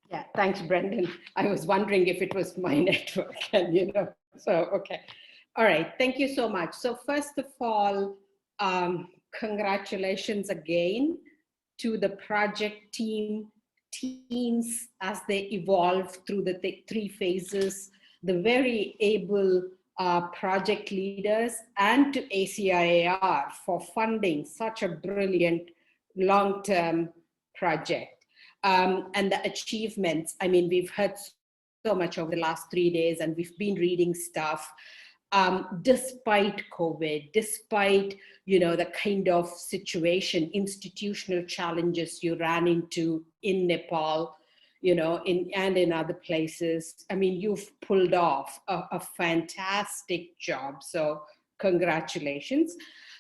Yeah, thanks, Brendan. I was wondering if it was my network, and so okay. All right, thank you so much. So first of all, congratulations again to the project teams as they evolve through the three phases, the very able project leaders, and to ACIAR for funding such a brilliant long-term project. And the achievements, I mean, we've heard so much over the last 3 days, and we've been reading stuff. Despite COVID, despite the kind of situation, institutional challenges you ran into in Nepal, and in other places, I mean, you've pulled off a fantastic job. So congratulations.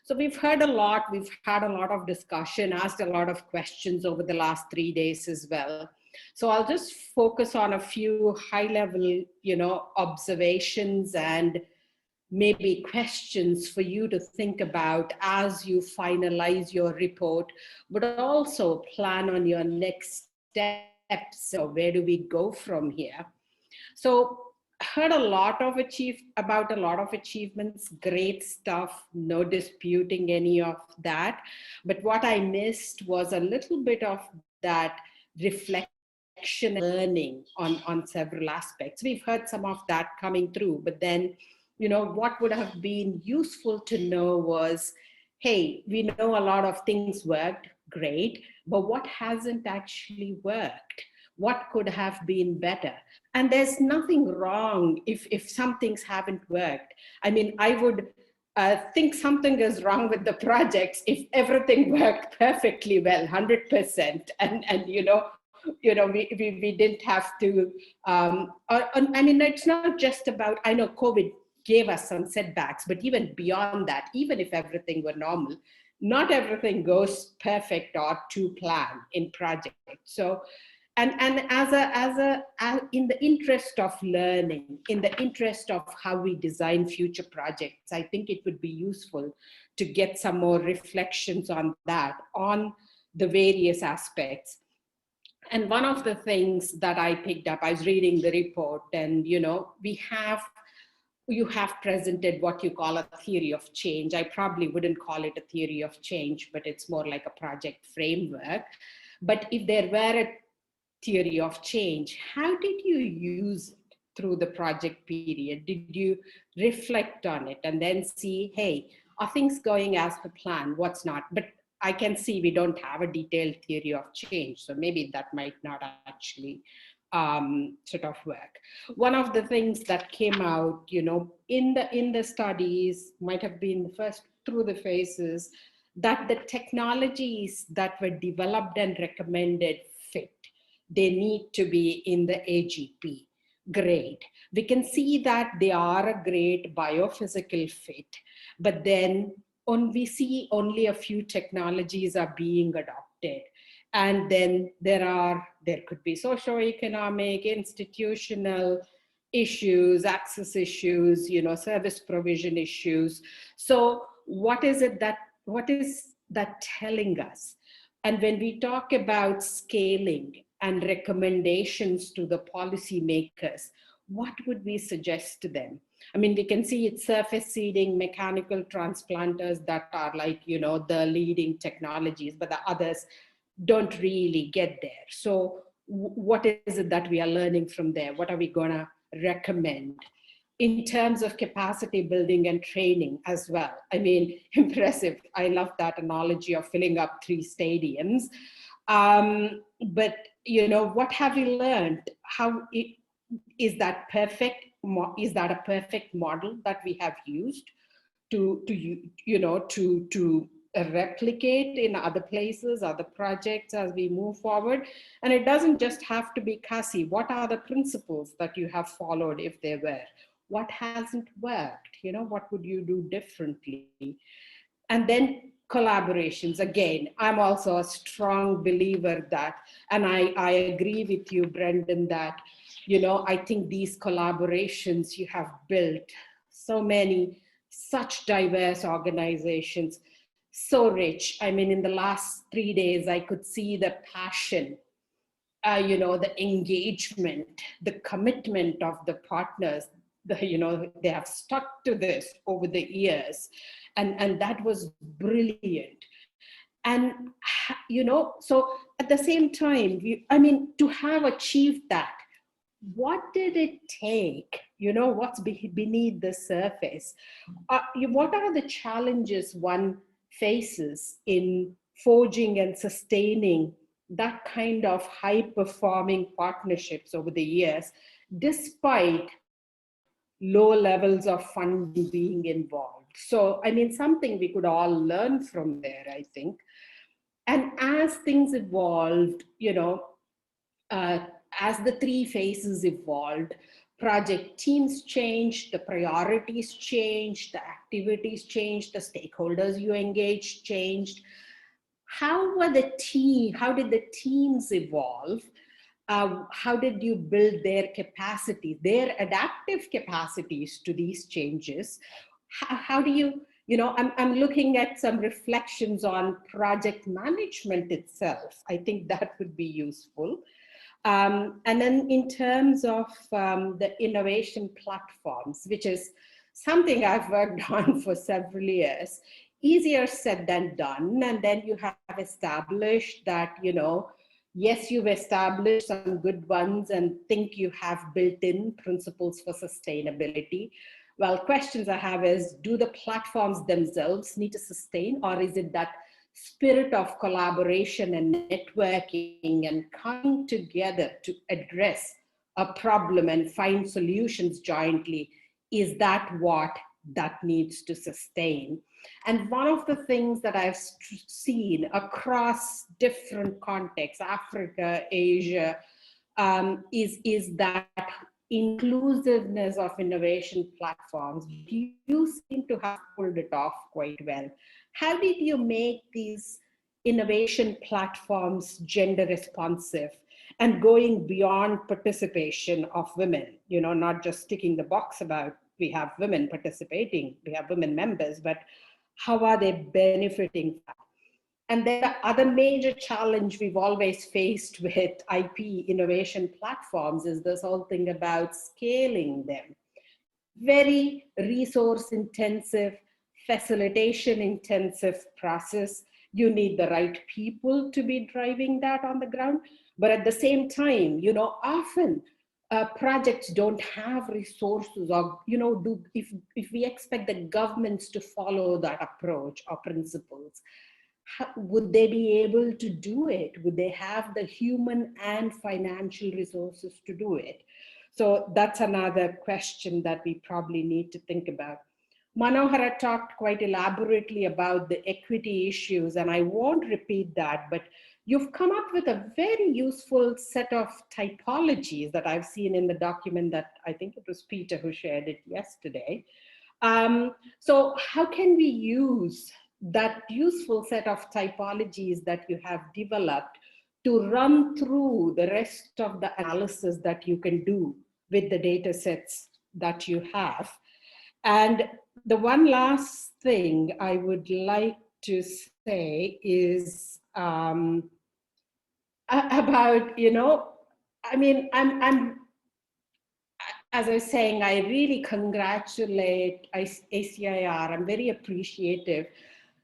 So we've heard a lot, we've had a lot of discussion, asked a lot of questions over the last 3 days as well. So I'll just focus on a few high level, observations and maybe questions for you to think about as you finalize your report, but also plan on your next steps. So where do we go from here? So heard about a lot of achievements, great stuff, no disputing any of that. But what I missed was a little bit of that reflection and learning on several aspects. We've heard some of that coming through, but then, what would have been useful to know was, hey, we know a lot of things worked great, but what hasn't actually worked? What could have been better? And there's nothing wrong if some things haven't worked. I mean, I would think something is wrong with the projects if everything worked perfectly well, 100%, and we didn't have to. I mean, it's not just about. I know COVID gave us some setbacks, but even beyond that, even if everything were normal, not everything goes perfect or to plan in projects. So, and as in the interest of learning, in the interest of how we design future projects, I think it would be useful to get some more reflections on that, on the various aspects. And one of the things that I picked up, I was reading the report, and you have presented what you call a theory of change. I probably wouldn't call it a theory of change, but it's more like a project framework. But if there were a theory of change, how did you use it through the project period? Did you reflect on it and then see, hey, are things going as per plan? What's not? But I can see we don't have a detailed theory of change, so maybe that might not actually sort of work. One of the things that came out, in the studies, might have been the first through the phases, that the technologies that were developed and recommended fit. They need to be in the AGP. Great. We can see that they are a great biophysical fit, but then we see only a few technologies are being adopted. And then there could be socioeconomic, institutional issues, access issues, service provision issues. So what is that telling us? And when we talk about scaling and recommendations to the policymakers, what would we suggest to them? I mean, we can see it's surface seeding, mechanical transplanters that are like, the leading technologies, but the others don't really get there. So what is it that we are learning from there? What are we gonna recommend? In terms of capacity building and training as well. I mean, impressive. I love that analogy of filling up 3 stadiums. But, what have we learned? Is that perfect? Is that a perfect model that we have used to replicate in other places, other projects as we move forward? And it doesn't just have to be CASI. What are the principles that you have followed if they were? What hasn't worked? What would you do differently? And then collaborations. Again, I'm also a strong believer that, and I agree with you, Brendan, that, I think these collaborations you have built, so many, such diverse organizations, so rich. I mean, in the last 3 days, I could see the passion the engagement, the commitment of the partners. They have stuck to this over the years, and that was brilliant. And so at the same time, to have achieved that, what did it take? What's beneath the surface? What are the challenges one faces in forging and sustaining that kind of high performing partnerships over the years, despite low levels of funding being involved? So, something we could all learn from there, I think. And as things evolved, as the three phases evolved, project teams changed, the priorities changed, the activities changed, the stakeholders you engaged changed. How did the teams evolve? How did you build their capacity, their adaptive capacities to these changes? How do you, I'm looking at some reflections on project management itself. I think that would be useful. And then in terms of the innovation platforms, which is something I've worked on for several years, easier said than done. And then you have established that, yes, you've established some good ones and think you have built-in principles for sustainability. Well, questions I have is, do the platforms themselves need to sustain, or is it that spirit of collaboration and networking and coming together to address a problem and find solutions jointly? Is that what that needs to sustain? And one of the things that I've seen across different contexts, Africa, Asia, is that inclusiveness of innovation platforms. You seem to have pulled it off quite well. How did you make these innovation platforms gender responsive and going beyond participation of women, not just ticking the box about we have women participating, we have women members, but how are they benefiting? And then the other major challenge we've always faced with IP innovation platforms is this whole thing about scaling them. Very resource intensive, facilitation intensive process. You need the right people to be driving that on the ground. But at the same time, often projects don't have resources, or if we expect the governments to follow that approach or principles, would they be able to do it? Would they have the human and financial resources to do it? So that's another question that we probably need to think about. Manohara talked quite elaborately about the equity issues, and I won't repeat that, but you've come up with a very useful set of typologies that I've seen in the document that I think it was Peter who shared it yesterday. So how can we use that useful set of typologies that you have developed to run through the rest of the analysis that you can do with the data sets that you have? And the one last thing I would like to say is about, I'm as I was saying, I really congratulate ACIR. I'm very appreciative.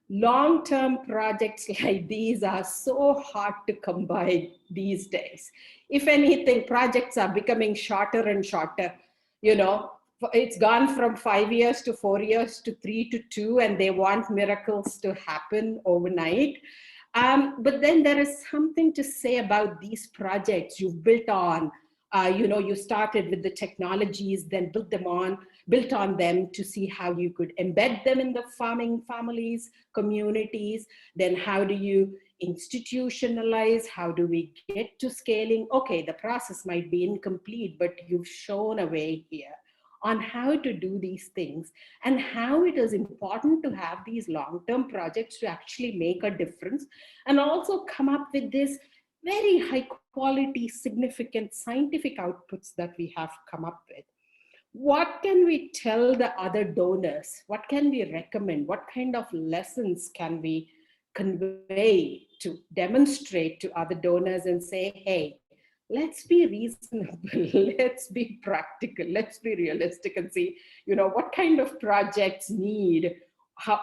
Long-term projects like these are so hard to come by these days. If anything, projects are becoming shorter and shorter. It's gone from 5 years to 4 years to 3 to 2, and they want miracles to happen overnight. But then there is something to say about these projects you've built on. You started with the technologies, then built on them to see how you could embed them in the farming families, communities. Then how do you institutionalize? How do we get to scaling? Okay, the process might be incomplete, but you've shown a way here on how to do these things and how it is important to have these long-term projects to actually make a difference, and also come up with this very high quality, significant scientific outputs that we have come up with. What can we tell the other donors? What can we recommend? What kind of lessons can we convey to demonstrate to other donors and say, hey, let's be reasonable, let's be practical, let's be realistic and see, what kind of projects need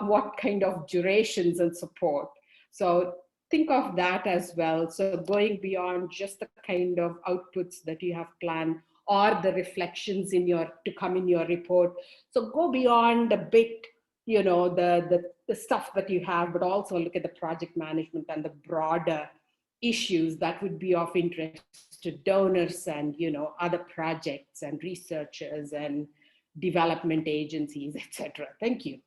what kind of durations and support. So think of that as well. So going beyond just the kind of outputs that you have planned or the reflections to come in your report. So go beyond the bit, the stuff that you have, but also look at the project management and the broader issues that would be of interest to donors and, other projects and researchers and development agencies, etc. Thank you.